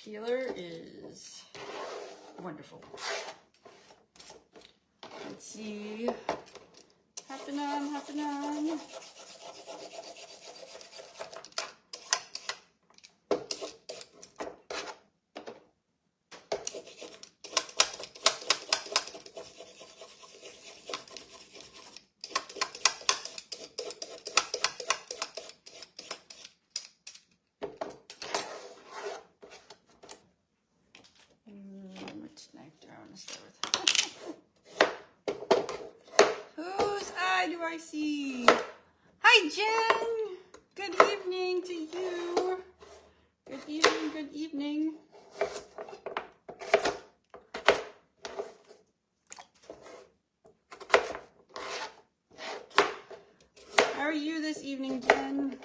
peeler is wonderful. Let's see. Hopping on, hopping on. Which knife do I want to start with? Whose eye do I see? Hi, Jen. Good evening to you. Good evening, good evening. How are you this evening, Jen?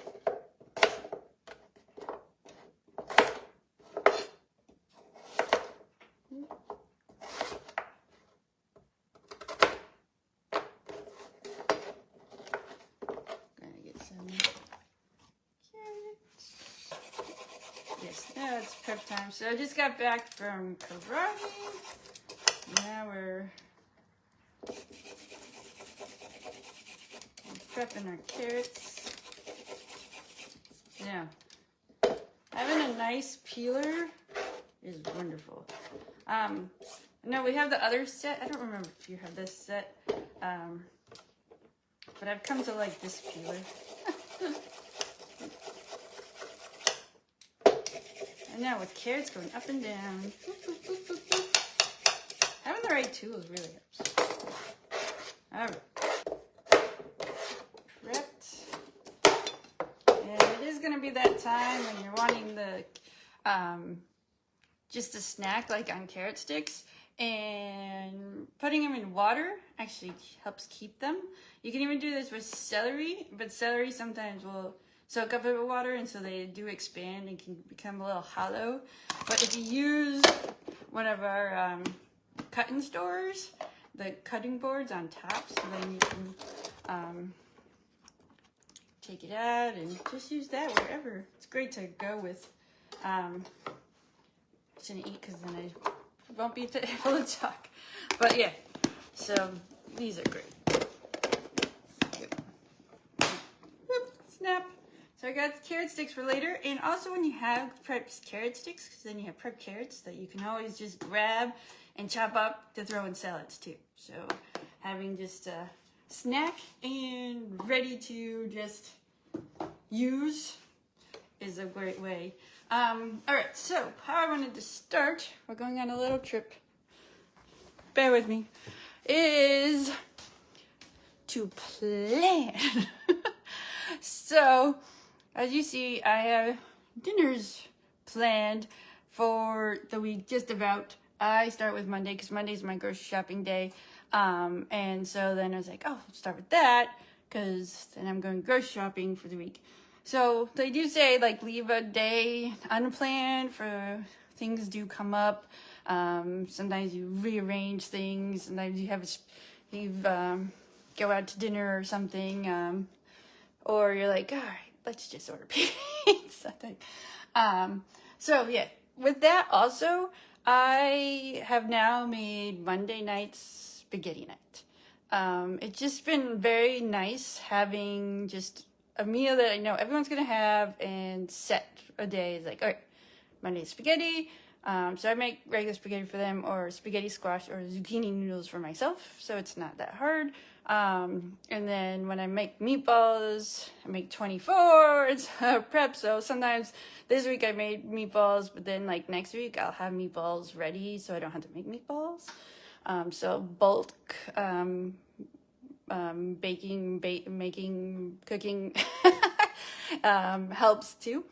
Yeah, it's prep time. So I just got back from karate. Now we're prepping our carrots. Yeah, having a nice peeler is wonderful. No, we have the other set. I don't remember if you have this set, but I've come to like this peeler. And now with carrots going up and down, having the right tools really helps. All right, prepped, and it is going to be that time when you're wanting the just a snack like on carrot sticks, and putting them in water actually helps keep them. You can even do this with celery, but celery sometimes will soak up a bit of water, and so they do expand and can become a little hollow. But if you use one of our cutting stores, the cutting boards on top, so then you can take it out and just use that wherever. It's great to go with. I shouldn't eat because then I won't be able to talk. But yeah, so these are great. Whoop, snap. So I got carrot sticks for later, and also when you have prepped carrot sticks, because then you have prepped carrots that you can always just grab and chop up to throw in salads too. So having just a snack and ready to just use is a great way. All right, so how I wanted to start, we're going on a little trip, bear with me, is to plan. So, as you see, I have dinners planned for the week, just about. I start with Monday, because Monday's my grocery shopping day. And so then I was like, oh, let's start with that, because then I'm going grocery shopping for the week. So they do say, like, leave a day unplanned for things do come up. Sometimes you rearrange things. Sometimes you have go out to dinner or something. Or you're like, all right, let's just order pizza. So yeah, with that also, I have now made Monday nights spaghetti night. It's just been very nice having just a meal that I know everyone's gonna have and set a day. It's like, all right, Monday spaghetti. So I make regular spaghetti for them, or spaghetti squash or zucchini noodles for myself. So it's not that hard. And then when I make meatballs, I make 24. It's prep. So sometimes this week I made meatballs, but then like next week I'll have meatballs ready, so I don't have to make meatballs. So bulk cooking helps too.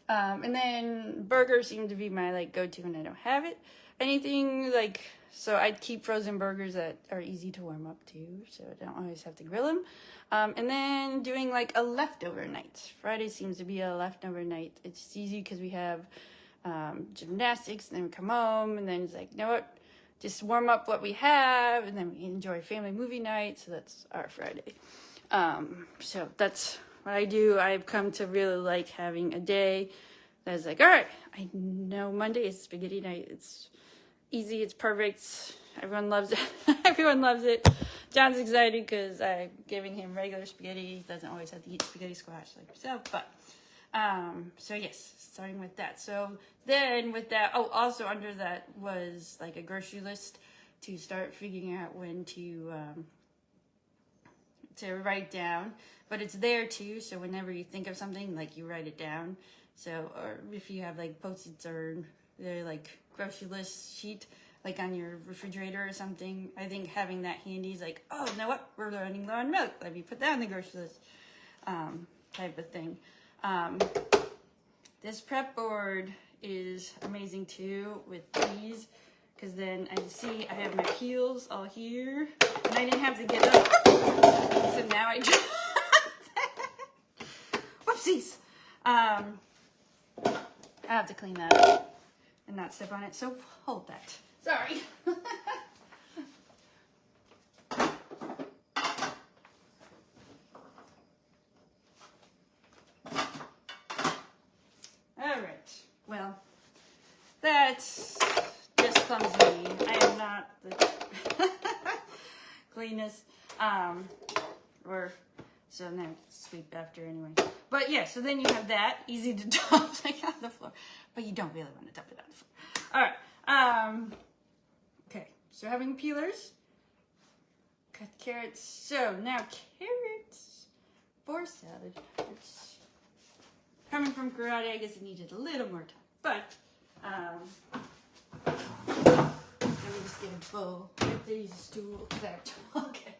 And then burgers seem to be my like go-to when I don't have it. Anything like, so I'd keep frozen burgers that are easy to warm up too, so I don't always have to grill them. And then doing like a leftover night. Friday seems to be a leftover night. It's easy because we have gymnastics, and then we come home, and then it's like, you know what? Just warm up what we have, and then we enjoy family movie night. So that's our Friday. So that's what I do. I've come to really like having a day I was like, all right, I know Monday is spaghetti night. It's easy, it's perfect. Everyone loves it. Everyone loves it. John's excited because I'm giving him regular spaghetti. He doesn't always have to eat spaghetti squash like himself. But, so yes, starting with that. So then with that, oh, also under that was like a grocery list to start figuring out when to write down. But it's there too, so whenever you think of something, like you write it down. So, or if you have like Post-its or they're like grocery list sheet, like on your refrigerator or something, I think having that handy is like, oh, you know what? We're running low on milk. Let me put that on the grocery list, type of thing. This prep board is amazing too with these, because then I see I have my peels all here, and I didn't have to get up. So now I just whoopsies. I have to clean that up and not step on it. So hold that. Sorry. All right. Well, that's just clumsy. I am not the cleanest. Or so now sweep after anyway. But yeah, so then you have that easy to dump like on the floor, but you don't really want to dump it on the floor. All right. Okay. So having peelers, cut carrots. So now carrots for salad. Which, coming from karate, I guess it needed a little more time. But let me just get a bowl. Get these stools there. Okay.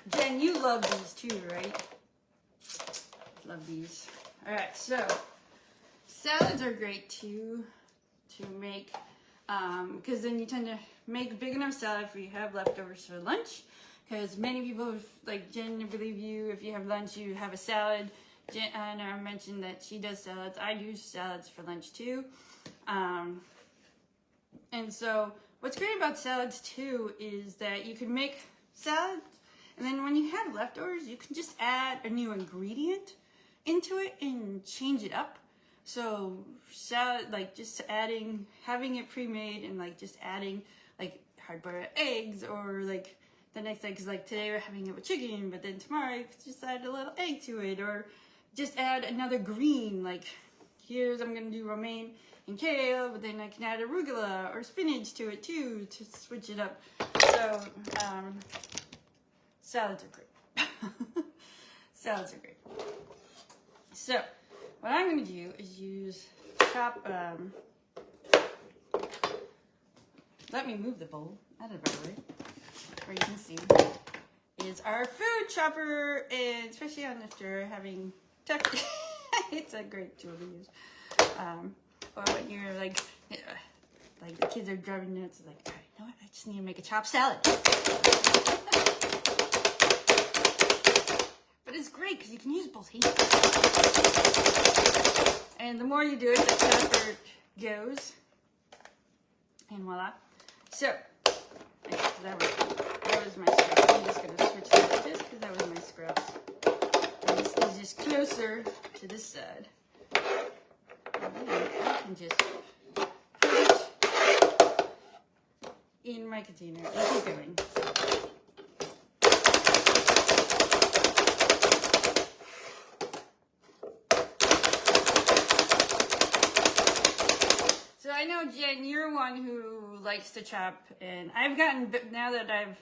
Jen, you love these too, right? Love these. All right, so salads are great too to make, because then you tend to make a big enough salad for you have leftovers for lunch. Because many people, like Jen, I believe you, if you have lunch, you have a salad. Jen, I mentioned that she does salads. I do salads for lunch too. And so what's great about salads too is that you can make salads, and then when you have leftovers, you can just add a new ingredient into it and change it up. So salad, like just adding, having it pre-made and like just adding like hard-boiled eggs, or like the next day, because like today we're having it with chicken, but then tomorrow you could just add a little egg to it, or just add another green. Like here's, I'm gonna do romaine and kale, but then I can add arugula or spinach to it too to switch it up. So salads are great. Salads are great. So what I'm going to do is chop, let me move the bowl out of the way, where you can see, is our food chopper, and especially on after having turkey, it's a great tool to use. Or when you're like the kids are driving nuts, like, all right, you know what, I just need to make a chopped salad. But it's great because you can use both hands. And the more you do it, the faster it goes. And voila. So, that was my scraps. I'm just going to switch that to this because that was my scraps. And this is just closer to this side. And then I can just put it in my container and keep going. So I know, Jen, you're one who likes to chop, and I've gotten, now that I've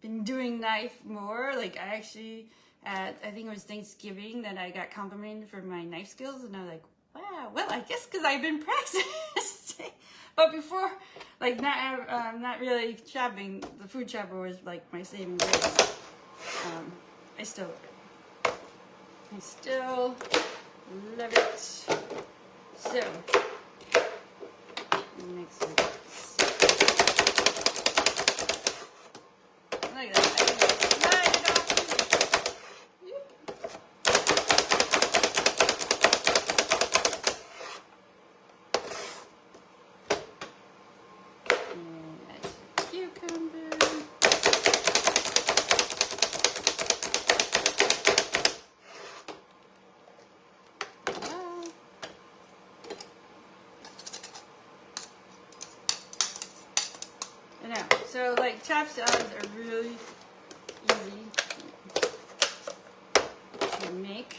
been doing knife more, like I actually, I think it was Thanksgiving that I got complimented for my knife skills, and I was like, wow, well, I guess because I've been practicing. But before, like not really chopping, the food chopper was like my saving grace. I still love it. So, mix it. Like that. Slide it off. So like chopped salads are really easy to make.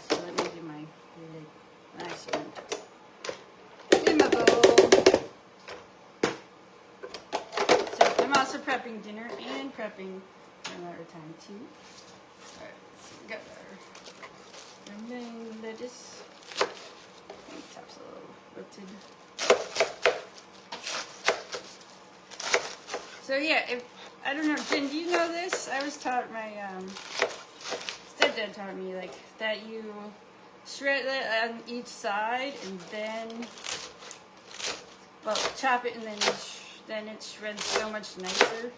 So let me get my really nice one in my bowl. So I'm also prepping dinner and prepping another time too. Alright, so we got our romaine lettuce. And top's a little wilted. So yeah, if I don't know, Jenn, do you know this? I was taught my stepdad taught me like that you shred it on each side and then chop it and then it shreds so much nicer.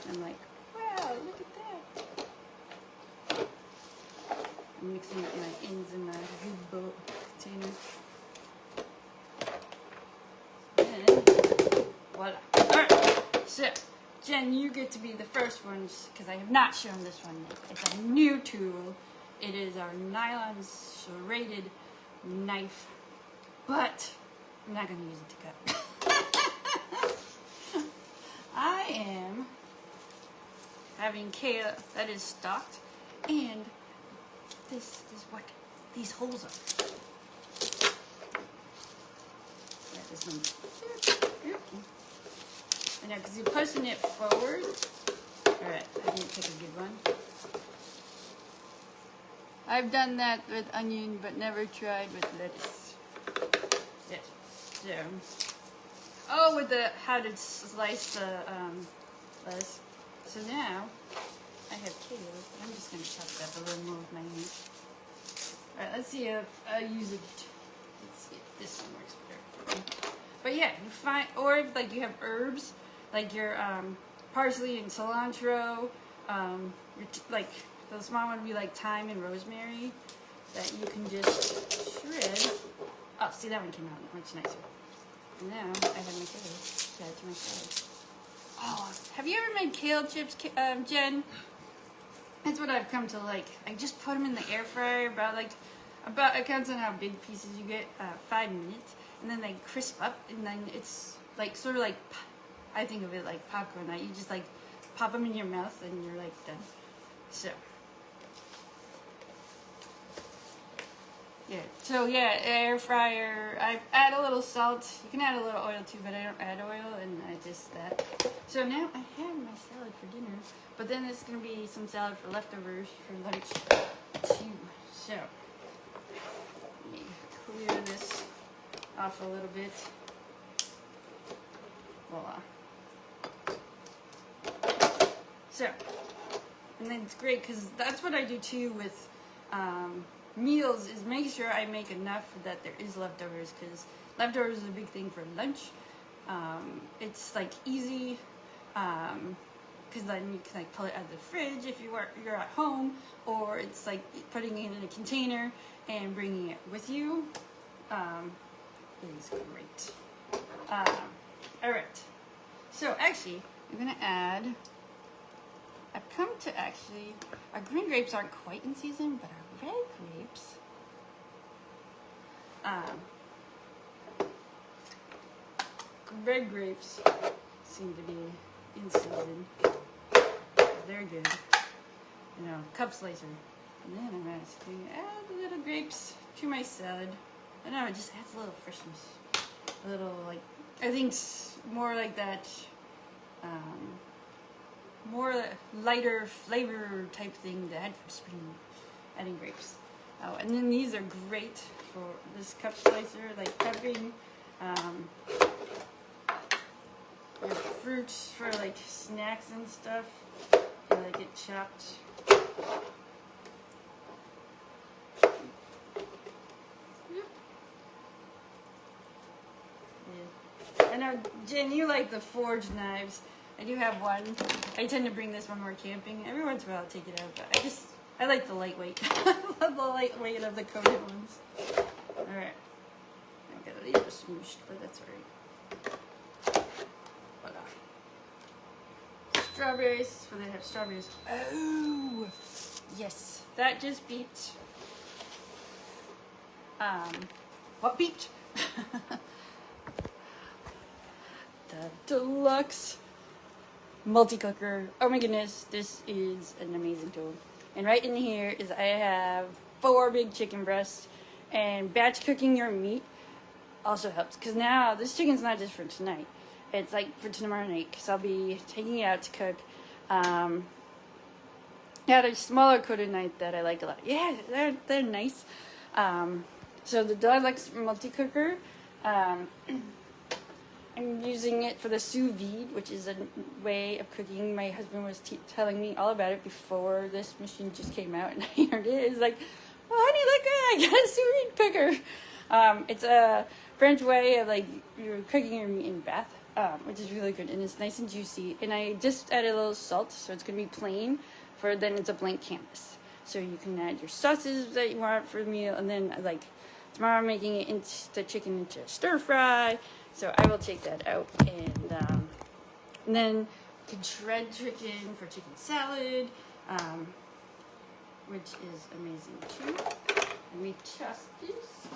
I'm like, wow, look at that. I'm mixing up my ends in my bowl container. And voila. Alright, so Jenn, you get to be the first ones because I have not shown this one yet. It's a new tool. It is our nylon serrated knife, but I'm not going to use it to cut. I am having kale that is stalked, and this is what these holes are. Yeah, this one. I know, because you're pushing it forward. Alright, I didn't pick a good one. I've done that with onion, but never tried with lettuce. Yes. So, oh, with the how to slice the lettuce. So now I have kale. I'm just gonna chop it up a little more with my hand. All right, let's see if I use it. Let's see if this one works better. But yeah, you find, or if like you have herbs, like your parsley and cilantro, like the small one would be like thyme and rosemary that you can just shred. Oh, see, that one came out much nicer. And now I have my kale. Add it to my salad. Oh, have you ever made kale chips, Jenn? That's what I've come to like. I just put them in the air fryer about it depends on how big pieces you get, 5 minutes, and then they crisp up, and then it's like sort of like, I think of it like popcorn. That you just like pop them in your mouth, and you're like done. So. Yeah, so yeah, air fryer. I add a little salt. You can add a little oil too, but I don't add oil, and I just that. So now I have my salad for dinner, but then there's gonna be some salad for leftovers for lunch too. So let me clear this off a little bit. Voila. So, and then it's great because that's what I do too with meals, is make sure I make enough that there is leftovers, because leftovers is a big thing for lunch. It's like easy, because then you can like pull it out of the fridge if you're at home, or it's like putting it in a container and bringing it with you. It is great. All right. So actually, I'm gonna add. I've come to actually, our green grapes aren't quite in season, but our red grapes, seem to be in season. They're good. You know, cup slicer. And then I'm just going to add little grapes to my salad. I don't know, it just adds a little freshness. A little, like, I think it's more like that, more lighter flavor type thing to add for spring, adding grapes. Oh, and then these are great for this cup slicer, like prepping your fruits for like snacks and stuff. You like it chopped. Yeah. I know, Jenn, you like the forged knives. I do have one. I tend to bring this when we're camping. Every once in a while I'll take it out, but I like the lightweight. I love the lightweight of the coated ones. Alright. I got a little smooshed, but that's alright. Voila. Strawberries. So they have strawberries. Oh! Yes. That just beeped. What beeped? deluxe multi-cooker. Oh my goodness, this is an amazing tool. And right in here is I have 4 big chicken breasts, and batch cooking your meat also helps, because now this chicken's not just for tonight, it's like for tomorrow night, because I'll be taking it out to cook. Yeah, there's smaller coated knife that I like a lot. Yeah, they're nice. So the deluxe multi-cooker, I'm using it for the sous vide, which is a way of cooking. My husband was telling me all about it before this machine just came out, and here it is. Like, oh, honey, look, I got a sous vide cooker. It's a French way of like you're cooking your meat in bath, which is really good, and it's nice and juicy. And I just added a little salt, so it's gonna be plain. For then it's a blank canvas, so you can add your sauces that you want for the meal. And then like tomorrow I'm making it into the chicken into stir fry, so I will take that out, and then you can shred chicken for chicken salad, which is amazing too. Let me test this.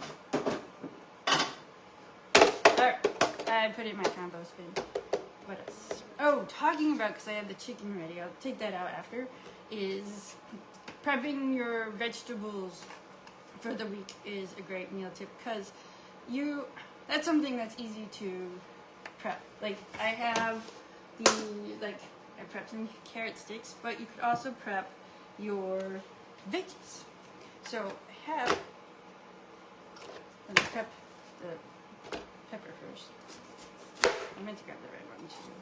Alright, I put it in my compost bin. What else? Oh, talking about, because I have the chicken ready, I'll take that out after, is prepping your vegetables for the week is a great meal tip, because that's something that's easy to prep. Like I have I prepped some carrot sticks, but you could also prep your veggies. So I have, let me prep the pepper first. I meant to grab the red one too.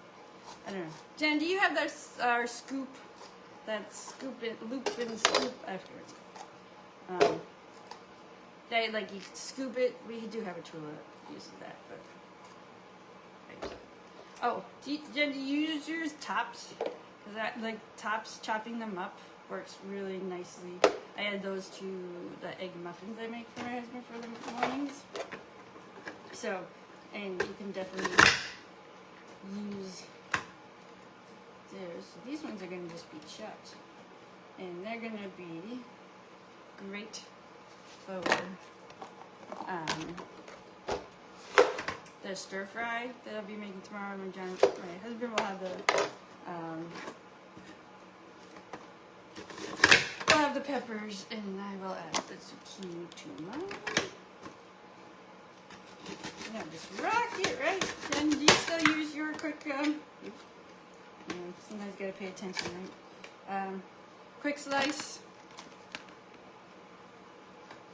I don't know. Jen, do you have that scoop? That loop and scoop afterwards. They like you can scoop it. We do have a tool that uses that, but. Oh, Jen, do you use yours tops? Cause that like tops, chopping them up works really nicely. I add those to the egg muffins I make for my husband for the mornings. So, and you can definitely use those. So these ones are going to just be chopped, and they're going to be great for the stir fry that I'll be making tomorrow. My husband will have the peppers, and I will add the zucchini to mine. Yeah, just rock it, right? And do you still use your quick, sometimes you gotta pay attention, right? Quick slice.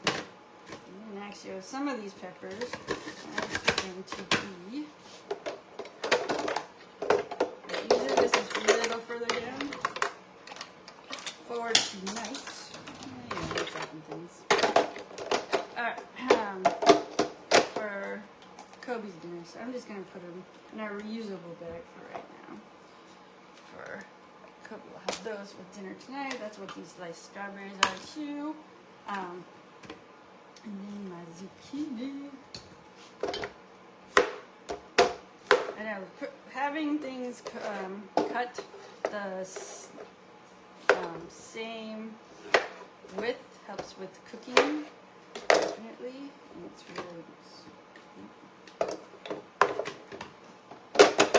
And actually, some of these peppers are going to be, this is a little further down for tonight. Alright, for Kobe's dinner, so I'm just going to put them in a reusable bag for right now. For Kobe, we'll have those with dinner tonight. That's what these sliced strawberries are too. And then my zucchini. I know, having things cut the same width helps with cooking, definitely, and it's really nice.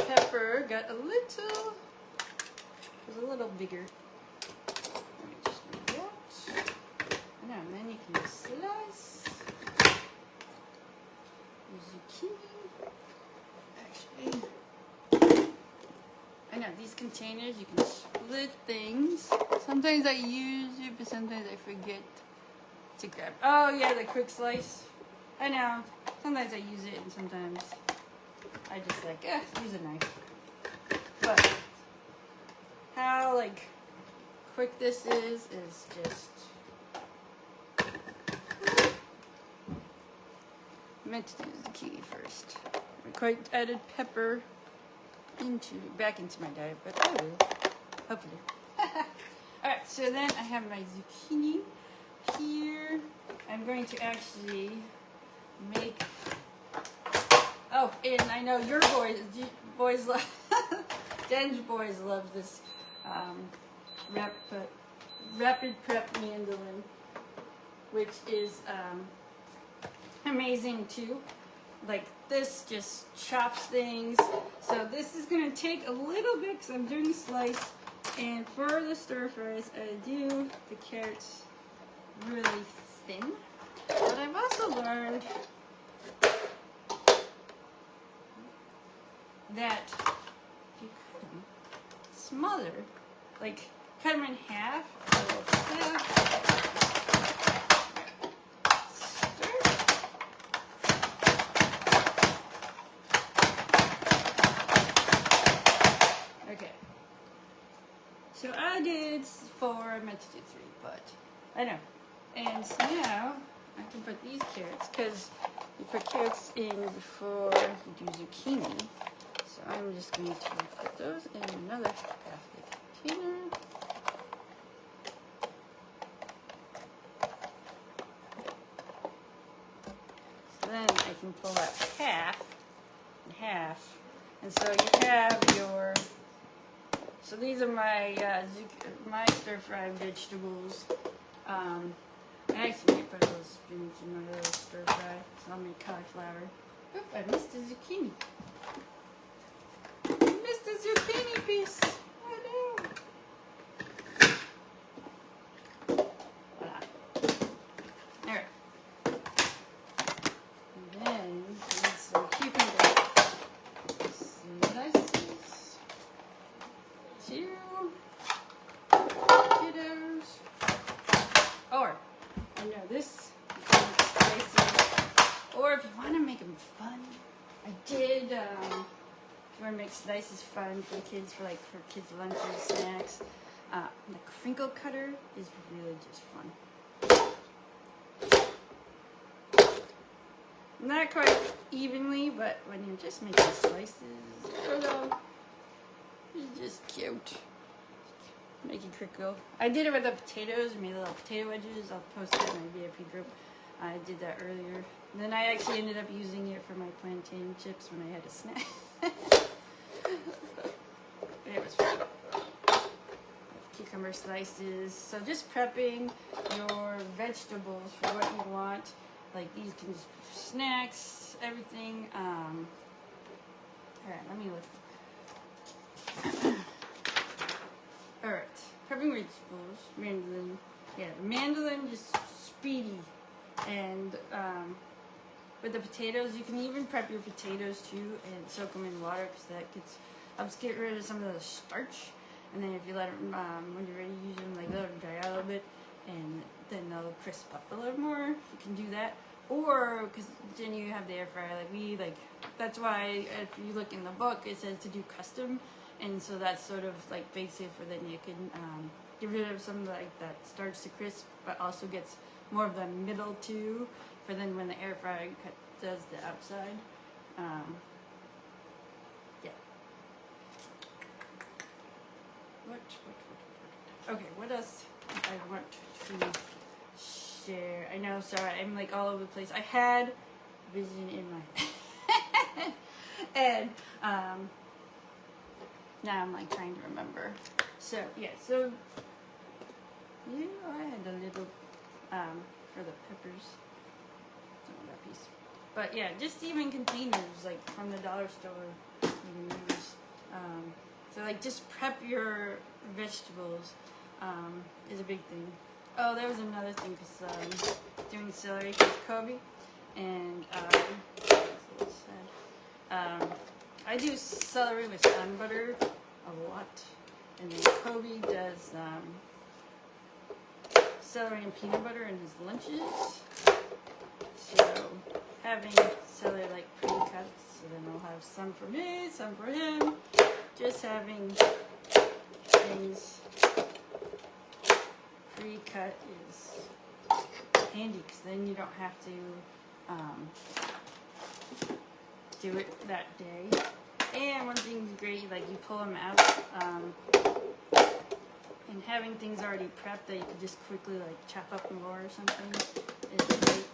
Pepper got was a little bigger. Let me just move that. And then you can slice the zucchini. Actually, I know these containers, you can split things. Sometimes I use it, but sometimes I forget to grab. Oh yeah, the quick slice. I know. Sometimes I use it, and sometimes I just like, use a knife. But how quick this is just. I meant to do the zucchini first. I quite added pepper back into my diet, but I will, hopefully. Alright, so then I have my zucchini here. I'm going to actually make, and I know your boys love, Jen's boys love this rapid prep mandolin, which is amazing too. like this just chops things. So this is gonna take a little bit because I'm doing slice. And for the stir fries, I do the carrots really thin. But I've also learned that if you cut them smaller, like cut them in half, okay. So I did 4, I meant to do 3, but I know. And so now I can put these carrots, because you put carrots in before you do zucchini. So I'm just going to put those in another plastic container. So then I can pull out half and half. And so you have your, so these are my my stir-fried vegetables. I actually may put a little spinach in my little stir-fry, so I'll make cauliflower. Oop, I missed the zucchini. I missed the zucchini piece. Oh no. Voila. Alright. And then we need some cucumber slices. 2 kiddos. Or, I know this, you can make slices. Or if you want to make them fun, I did, if you want to make slices fun for the kids, for kids' lunches, snacks, the crinkle cutter is really just fun. Not quite evenly, but when you're just making slices, it's just cute. Make it crinkle. I did it with the potatoes, made little potato wedges. I'll post it in my VIP group. I did that earlier. And then I actually ended up using it for my plantain chips when I had a snack. It was fun. Cucumber slices. So just prepping your vegetables for what you want. Like these can just be snacks, everything. Alright, let me look. Alright, prepping vegetables, mandolin. Yeah, the mandolin just speedy. And with the potatoes, you can even prep your potatoes too and soak them in water because that helps get rid of some of the starch. And then if you let them, when you're ready to use them, like let them dry out a little bit, and then they'll crisp up a little more. You can do that. Or because then you have the air fryer, that's why if you look in the book, it says to do custom. And so that's sort of like basic for then you can get rid of some that starts to crisp, but also gets more of the middle too, for then when the air fryer does the outside. Yeah. Okay, what else I want to share? I know, sorry, I'm like all over the place. I had vision in my head. And now I'm like trying to remember. So yeah, so I had a little for the peppers. Don't know that piece. But yeah, just even containers like from the dollar store you can use. So like just prep your vegetables is a big thing. Oh, there was another thing because doing celery with Kobe, and I do celery with sun butter a lot, and then Kobe does celery and peanut butter in his lunches. So having celery like pre-cut, so then I'll have some for me, some for him. Just having things pre-cut is handy because then you don't have to do it that day. And one thing's great, like you pull them out, and having things already prepped that you can just quickly like chop up more or something is great.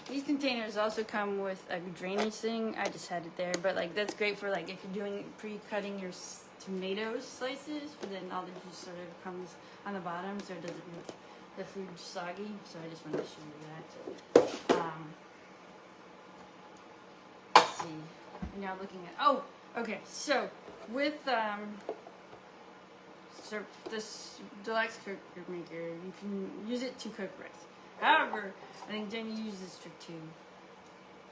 These containers also come with a drainage thing. I just had it there, but like that's great for like if you're doing pre-cutting your tomato slices, but then all the juice sort of comes on the bottom, so it doesn't make the food soggy. So I just wanted to show you that. see. I'm now looking at, oh, okay, so with so this deluxe cooker maker, you can use it to cook rice. However, I think Jenn uses this trick to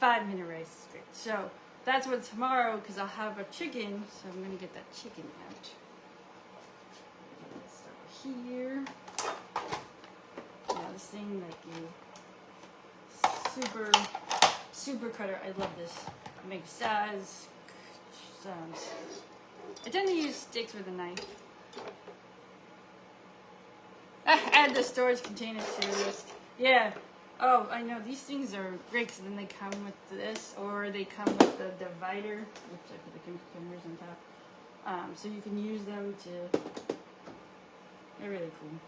5-minute rice is great. So that's what tomorrow, because I'll have a chicken, so I'm gonna get that chicken out. Let's start here. Now this thing, like you super cutter. I love this. It makes sounds. I tend to use sticks with a knife. Add the storage containers to this. Yeah. Oh, I know. These things are great because then they come with this, or they come with the divider. Oops, I put the containers on top. So you can use them to. They're really cool.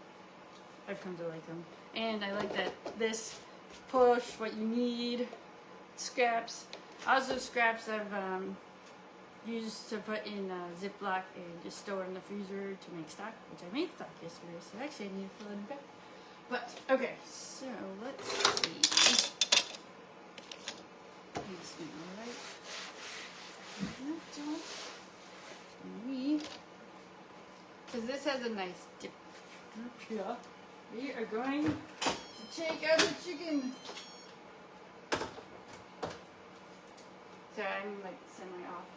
I've come to like them. And I like that this push what you need. Scraps. Also scraps I've used to put in a Ziploc and just store in the freezer to make stock, which I made stock yesterday, so actually I need to fill it back. But, okay, so let's see. I'm just going to write. Because this has a nice dip here, we are going to take out the chicken. So I'm like semi-off.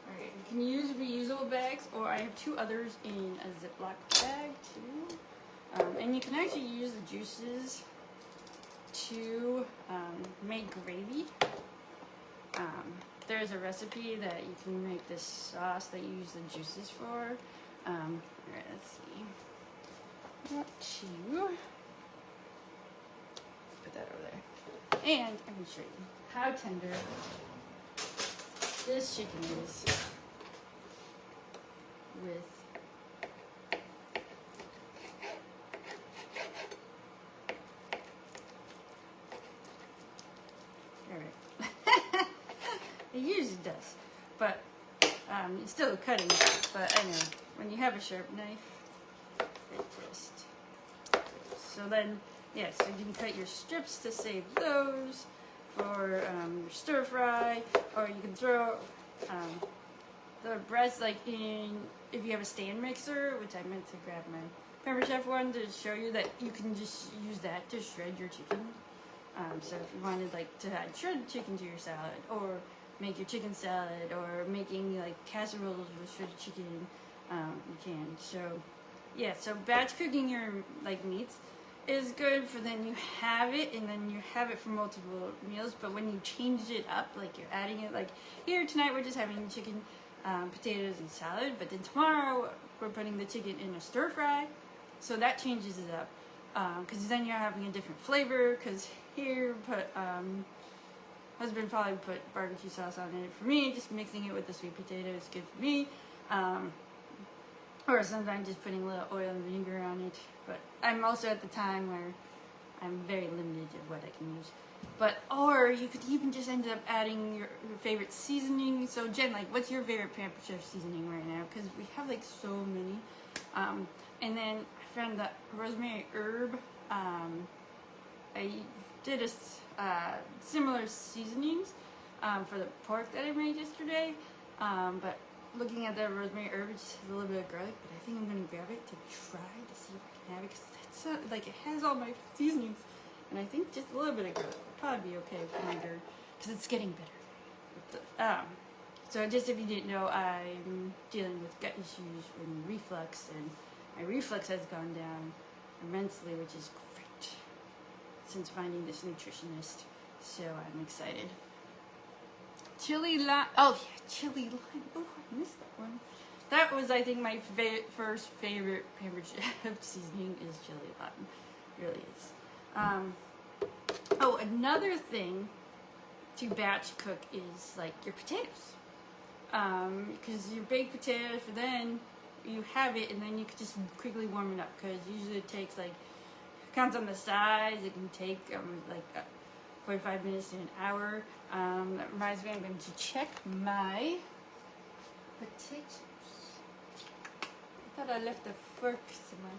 Alright, you can use reusable bags, or I have 2 others in a Ziploc bag too. And you can actually use the juices to make gravy. There's a recipe that you can make this sauce that you use the juices for. Alright, let's see. Want to put that over there, and I'm going to show you how tender this chicken is with alright. It usually does, but it's still cutting, but I know when you have a sharp knife, it just, so then, yeah, so you can cut your strips to save those for your stir fry, or you can throw the breast like in, if you have a stand mixer, which I meant to grab my Pampered Chef one to show you that you can just use that to shred your chicken. So if you wanted like to add shredded chicken to your salad, or make your chicken salad, or making like casseroles with shredded chicken, you can. So yeah, so batch cooking your like meats is good for then you have it, and then you have it for multiple meals. But when you change it up, like you're adding it, like here tonight we're just having chicken, potatoes and salad, but then tomorrow we're putting the chicken in a stir fry, so that changes it up, because then you're having a different flavor. Because here put husband probably put barbecue sauce on it. For me, just mixing it with the sweet potato is good for me. Or sometimes just putting a little oil and vinegar on it. But I'm also at the time where I'm very limited of what I can use. But, or you could even just end up adding your favorite seasoning. So Jenn, like, what's your favorite Pampered Chef seasoning right now? Because we have like so many. And then I found the rosemary herb. I did a similar seasonings for the pork that I made yesterday. But looking at the rosemary herb, it's a little bit of garlic, but I think I'm going to grab it to try to see if I can have it, because that's like, it has all my seasonings, and I think just a little bit of garlic will probably be okay for my GERD, because it's getting better. So just if you didn't know, I'm dealing with gut issues and reflux, and my reflux has gone down immensely, which is great, since finding this nutritionist, so I'm excited. Chili lime. Oh yeah, chili lime. Oh, I missed that one. That was, I think, my first favorite Pampered Chef seasoning is chili lime. It really is. Oh, another thing to batch cook is like your potatoes. Because your baked potatoes, then you have it, and then you can just quickly warm it up. Because usually it takes like, counts on the size. It can take like 45 minutes to an hour. That reminds me, I'm going to check my potatoes. Thought I left the fork somewhere.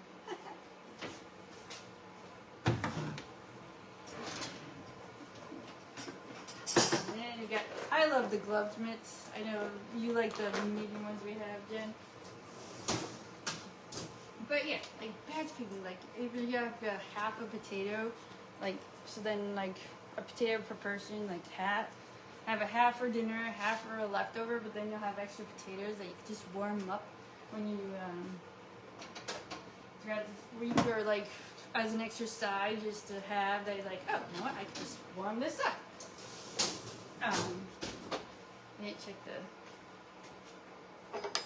And then you got, I love the gloved mitts. I know you like the medium ones we have, Jen. But yeah, like batch cooking, like if you have half a potato, like, so then like a potato per person, like have a half for dinner, half for a leftover, but then you'll have extra potatoes that you can just warm up when you grab the week, or like as an extra side just to have. They like, oh, you know what, I can just warm this up. Let me check the. Let's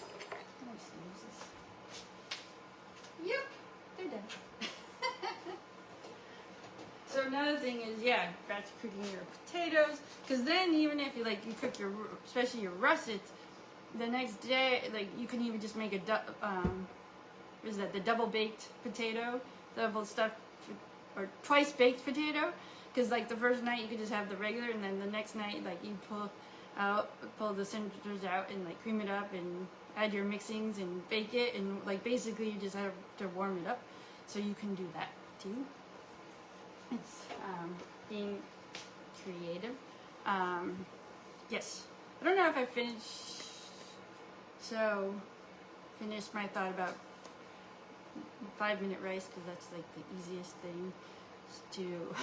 see, yep, they're done. So another thing is, yeah, batch cooking your potatoes, because then even if you like you cook your, especially your russets, the next day, like you can even just make a what is that, the double baked potato, double stuffed or twice baked potato, because like the first night you could just have the regular, and then the next night like you pull the centers out and like cream it up and add your mixings and bake it, and like basically you just have to warm it up, so you can do that too. It's being creative. Yes, I don't know if I finished my thought about 5-minute rice, because that's like the easiest thing to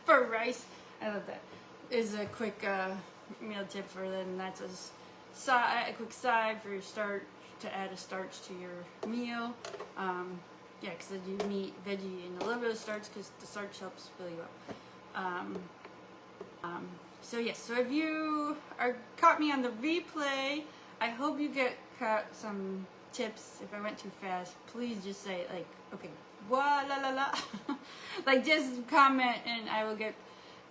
for rice. I love that. Is a quick meal tip for them. That's a quick side for your starch, to add a starch to your meal. Yeah, because then you meat, veggie, and a little bit of starch, because the starch helps fill you up. So yes, so if you caught me on the replay, I hope you caught some tips. If I went too fast, please just say like, okay, la la la, like just comment and I will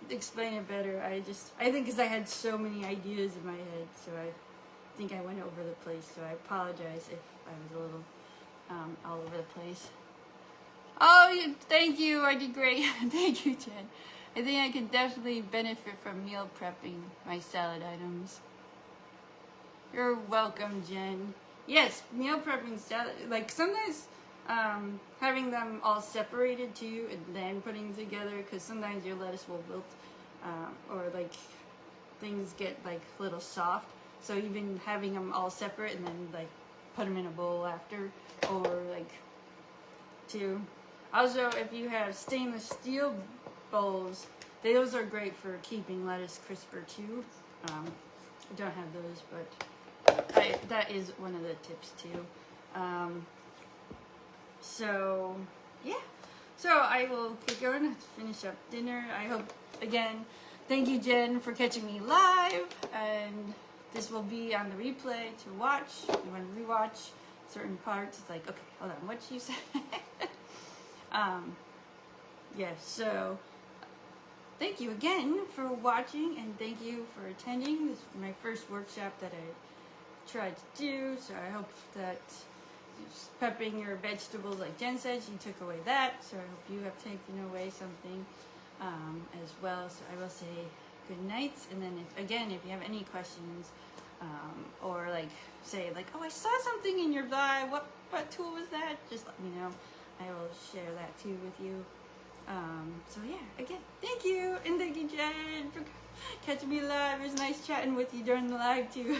explain it better. I think because I had so many ideas in my head, so I think I went over the place. So I apologize if I was a little all over the place. Oh, thank you. I did great. Thank you, Jen. I think I can definitely benefit from meal prepping my salad items. You're welcome, Jen. Yes, meal prepping salad. Like sometimes having them all separated too, and then putting together, because sometimes your lettuce will wilt, or like things get like a little soft. So even having them all separate and then like put them in a bowl after, or like too. Also, if you have stainless steel bowls, those are great for keeping lettuce crisper too. I don't have those, but that is one of the tips too. So yeah, so I will keep going to finish up dinner. I hope, again, thank you, Jen, for catching me live, and this will be on the replay to watch. If you want to rewatch certain parts, it's like, okay, hold on, what you said? Yeah, so thank you again for watching, and thank you for attending. This is my first workshop that I tried to do, so I hope that prepping your vegetables, like Jen said, she took away that, so I hope you have taken away something as well. So I will say good nights, and then if you have any questions, or like say like, oh, I saw something in your vlog, what tool was that? Just let me know. I will share that too with you. So yeah, again, thank you, and thank you, Jen, for catching me live. It was nice chatting with you during the live too.